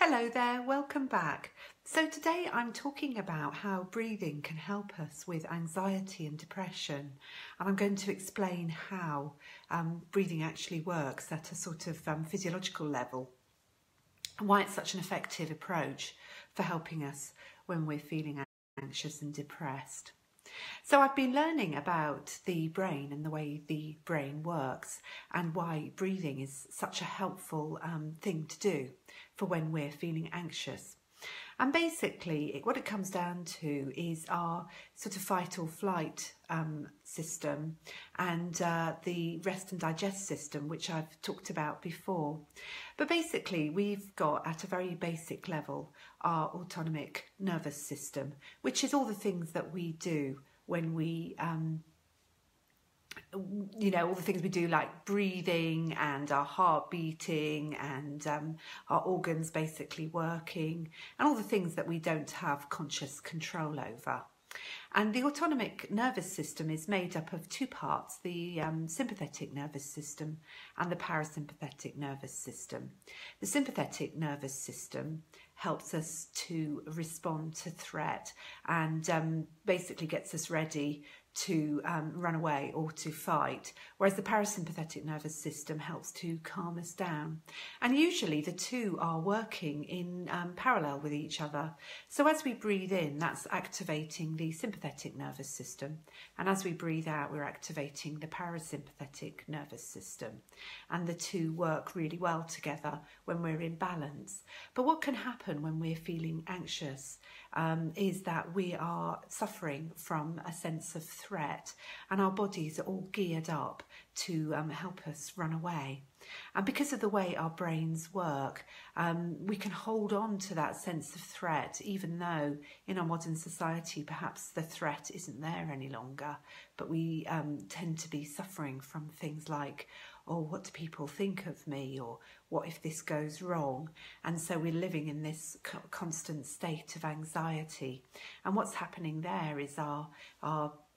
Hello there, welcome back. So today I'm talking about how breathing can help us with anxiety and depression, and I'm going to explain how breathing actually works at a sort of physiological level and why it's such an effective approach for helping us when we're feeling anxious and depressed. So I've been learning about the brain and the way the brain works and why breathing is such a helpful thing to do for when we're feeling anxious. And basically what it comes down to is our sort of fight or flight system and the rest and digest system, which I've talked about before. But basically we've got at a very basic level our autonomic nervous system, which is all the things that we do when we all the things we do, like breathing and our heart beating and our organs basically working, and all the things that we don't have conscious control over. And the autonomic nervous system is made up of two parts, the sympathetic nervous system and the parasympathetic nervous system. The sympathetic nervous system helps us to respond to threat and basically gets us ready to run away or to fight, whereas the parasympathetic nervous system helps to calm us down. And usually the two are working in parallel with each other. So as we breathe in, that's activating the sympathetic nervous system, and as we breathe out, we're activating the parasympathetic nervous system, and the two work really well together when we're in balance. But what can happen when we're feeling anxious is that we are suffering from a sense of threat, and our bodies are all geared up to help us run away. And because of the way our brains work, we can hold on to that sense of threat, even though in our modern society perhaps the threat isn't there any longer, but we tend to be suffering from things like, oh, what do people think of me, or what if this goes wrong? And so we're living in this constant state of anxiety. And what's happening there is our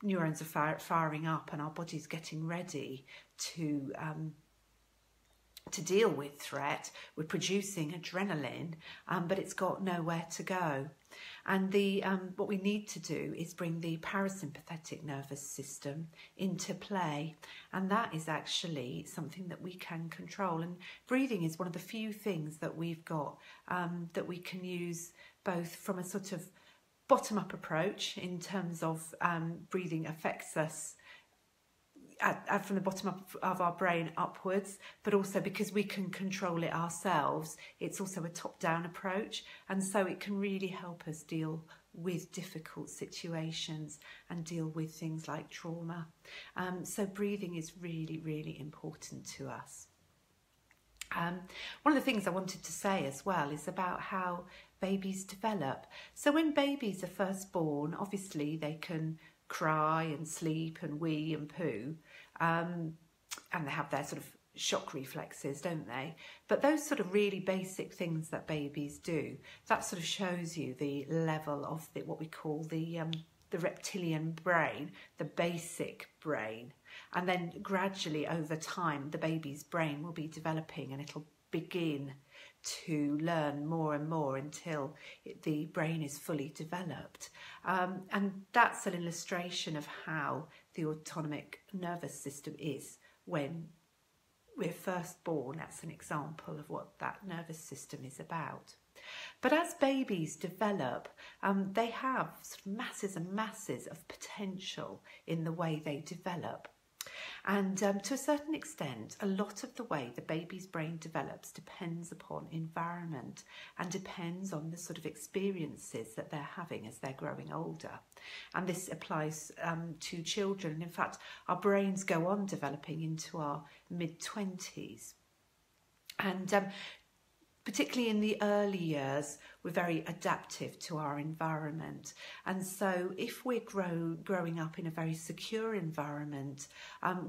neurons are firing up and our body's getting ready to deal with threat. We're producing adrenaline, but it's got nowhere to go. And what we need to do is bring the parasympathetic nervous system into play, and that is actually something that we can control. And breathing is one of the few things that we've got that we can use both from a sort of bottom-up approach in terms of breathing affects us from the bottom up of our brain upwards, but also because we can control it ourselves, it's also a top-down approach, and so it can really help us deal with difficult situations and deal with things like trauma. So breathing is really, really important to us. One of the things I wanted to say as well is about how babies develop. So when babies are first born, obviously they can cry and sleep and wee and poo, and they have their sort of shock reflexes, don't they? But those sort of really basic things that babies do, that sort of shows you the level of what we call the reptilian brain, the basic brain. And then gradually over time, the baby's brain will be developing and it'll begin to learn more and more until the brain is fully developed. And that's an illustration of how the autonomic nervous system is when we're first born. That's an example of what that nervous system is about. But as babies develop, they have sort of masses and masses of potential in the way they develop. And to a certain extent, a lot of the way the baby's brain develops depends upon environment and depends on the sort of experiences that they're having as they're growing older. And this applies to children. In fact, our brains go on developing into our mid-20s. And particularly in the early years, we're very adaptive to our environment. And so if we're growing up in a very secure environment,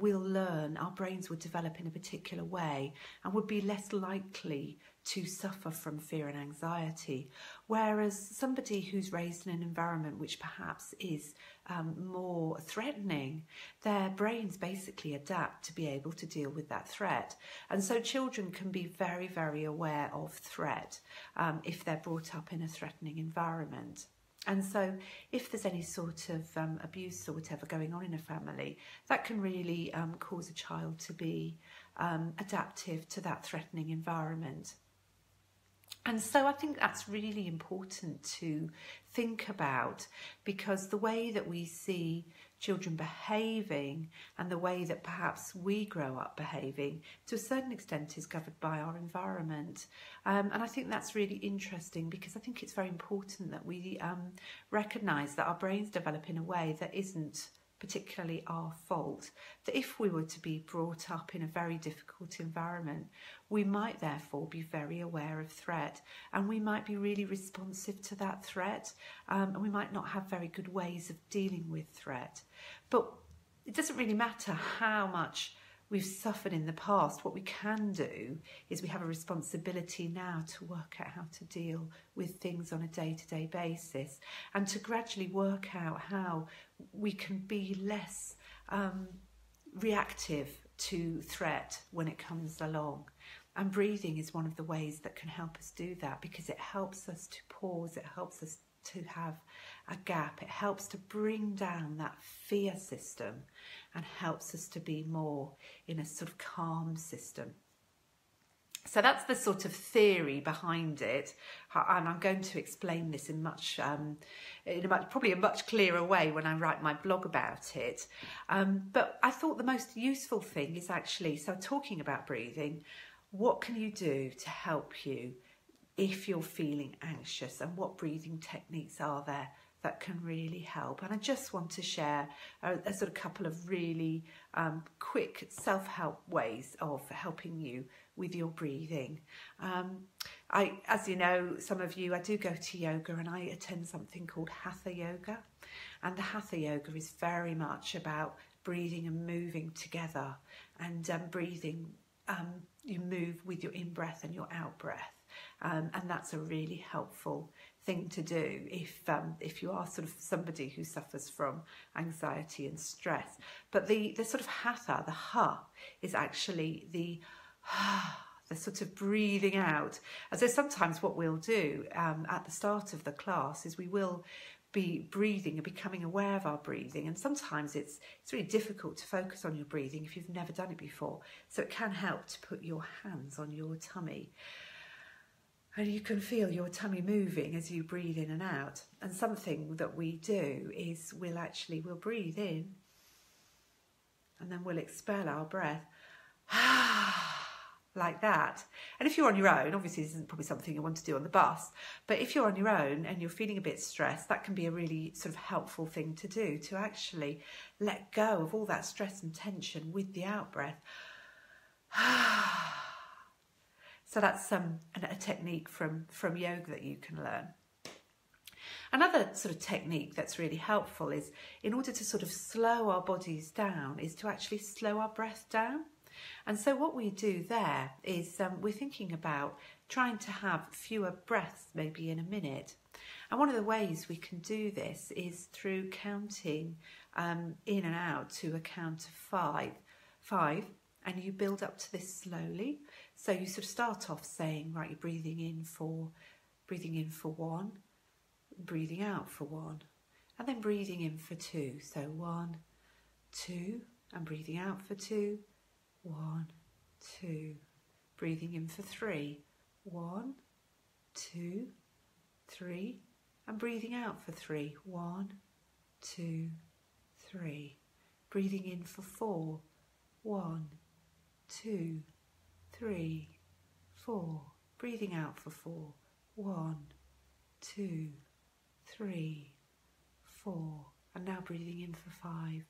we'll learn, our brains will develop in a particular way and would be less likely to suffer from fear and anxiety, whereas somebody who's raised in an environment which perhaps is more threatening, their brains basically adapt to be able to deal with that threat. And so children can be very, very aware of threat if they're brought up in a threatening environment. And so if there's any sort of abuse or whatever going on in a family, that can really cause a child to be adaptive to that threatening environment. And so I think that's really important to think about, because the way that we see children behaving and the way that perhaps we grow up behaving to a certain extent is governed by our environment. And I think that's really interesting, because I think it's very important that we recognise that our brains develop in a way that isn't particularly our fault, that if we were to be brought up in a very difficult environment, we might therefore be very aware of threat, and we might be really responsive to that threat, and we might not have very good ways of dealing with threat. But it doesn't really matter how much we've suffered in the past. What we can do is we have a responsibility now to work out how to deal with things on a day-to-day basis, and to gradually work out how we can be less reactive to threat when it comes along. And breathing is one of the ways that can help us do that, because it helps us to pause, it helps us to have a gap, it helps to bring down that fear system and helps us to be more in a sort of calm system. So that's the sort of theory behind it, and I'm going to explain this in probably a much clearer way when I write my blog about it. But I thought the most useful thing is actually, so talking about breathing, what can you do to help you if you're feeling anxious, and what breathing techniques are there that can really help? And I just want to share a sort of couple of really quick self-help ways of helping you with your breathing. As you know, some of you, I do go to yoga, and I attend something called Hatha Yoga. And the Hatha Yoga is very much about breathing and moving together, and breathing, you move with your in-breath and your out-breath. And that's a really helpful thing to do if you are sort of somebody who suffers from anxiety and stress. But the sort of hatha, the ha, is actually the sort of breathing out. And so sometimes what we'll do at the start of the class is we will be breathing and becoming aware of our breathing, and sometimes it's really difficult to focus on your breathing if you've never done it before. So it can help to put your hands on your tummy, and you can feel your tummy moving as you breathe in and out. And something that we do is we'll breathe in, and then we'll expel our breath like that. And if you're on your own, obviously this isn't probably something you want to do on the bus, but if you're on your own and you're feeling a bit stressed, that can be a really sort of helpful thing to do, to actually let go of all that stress and tension with the out breath. So that's a technique from yoga that you can learn. Another sort of technique that's really helpful is, in order to sort of slow our bodies down, is to actually slow our breath down. And so what we do there is we're thinking about trying to have fewer breaths maybe in a minute. And one of the ways we can do this is through counting in and out to a count of five, and you build up to this slowly. So you sort of start off saying, right, you're breathing in for 1, breathing out for 1, and then breathing in for 2. So 1, 2, and breathing out for 2, 1, 2, breathing in for 3, 1, 2, 3, and breathing out for 3, 1, 2, 3, breathing in for 4, 1, 2, 3, 4, breathing out for 4, 1, 2, 3, 4, and now breathing in for 5,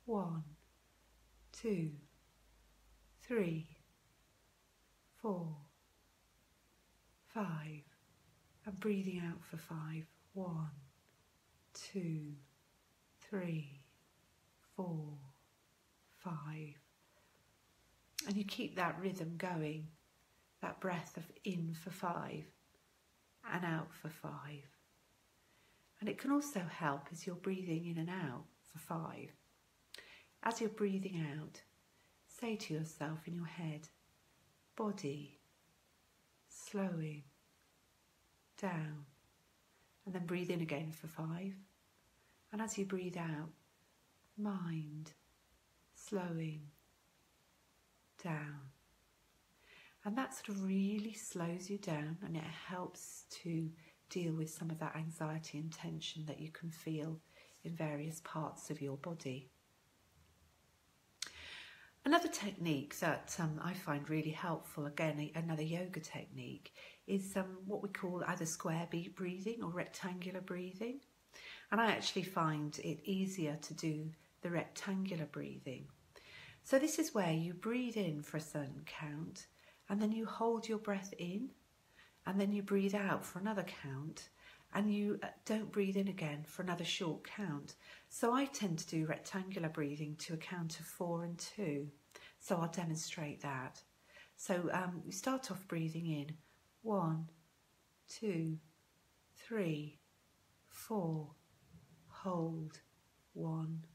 1, 2, 3, 4, 5, and breathing out for 5, 1, 2, 3, 4, 5. And you keep that rhythm going that breath of in for 5 and out for 5. And it can also help as you're breathing in and out for 5. As you're breathing out, say to yourself in your head, body slowing down, and then breathe in again for 5. And as you breathe out, mind slowing down. And that sort of really slows you down, and it helps to deal with some of that anxiety and tension that you can feel in various parts of your body. Another technique that I find really helpful, again another yoga technique, is what we call either square beat breathing or rectangular breathing. And I actually find it easier to do the rectangular breathing. So this is where you breathe in for a certain count, and then you hold your breath in, and then you breathe out for another count, and you don't breathe in again for another short count. So I tend to do rectangular breathing to a count of 4 and 2. So I'll demonstrate that. So you start off breathing in 1, 2, 3, 4, hold 1,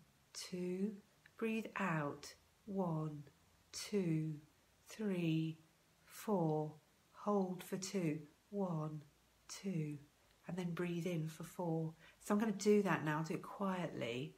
2, breathe out 1, 2, 3, 4, hold for 2, 1, 2, and then breathe in for 4. So I'm going to do that now, do it quietly.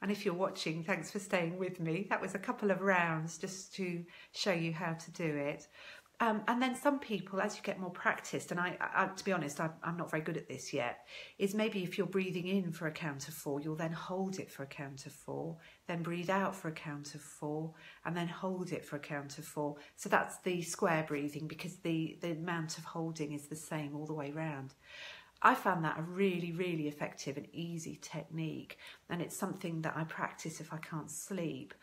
And if you're watching, thanks for staying with me. That was a couple of rounds just to show you how to do it. And then some people, as you get more practiced, and I to be honest, I'm not very good at this yet, is maybe if you're breathing in for a count of 4, you'll then hold it for a count of 4, then breathe out for a count of 4, and then hold it for a count of 4. So that's the square breathing, because the amount of holding is the same all the way round. I found that a really, really effective and easy technique, and it's something that I practice if I can't sleep,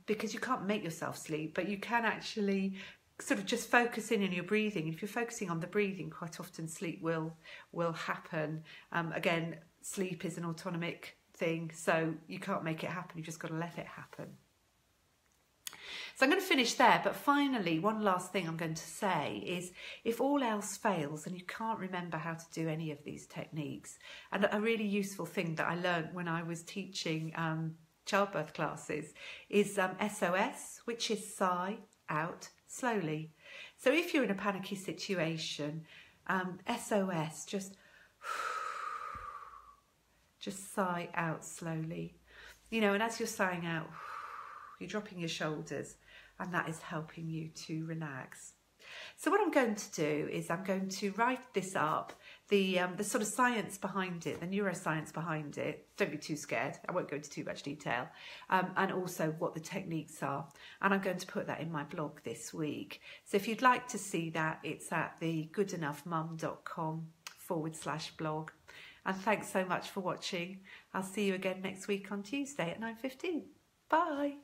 because you can't make yourself sleep, but you can actually sort of just focus in on your breathing. If you're focusing on the breathing, quite often sleep will happen. Again, sleep is an autonomic thing, so you can't make it happen, you've just got to let it happen. So I'm going to finish there, but finally, one last thing I'm going to say is, if all else fails and you can't remember how to do any of these techniques, and a really useful thing that I learned when I was teaching childbirth classes is SOS, which is sigh out slowly. So if you're in a panicky situation, SOS, just sigh out slowly. You know, and as you're sighing out, you're dropping your shoulders, and that is helping you to relax. So what I'm going to do is I'm going to write this up, the sort of science behind it, the neuroscience behind it. Don't be too scared, I won't go into too much detail, and also what the techniques are. And I'm going to put that in my blog this week. So if you'd like to see that, it's at thegoodenoughmum.com/blog. And thanks so much for watching. I'll see you again next week on Tuesday at 9:15. Bye.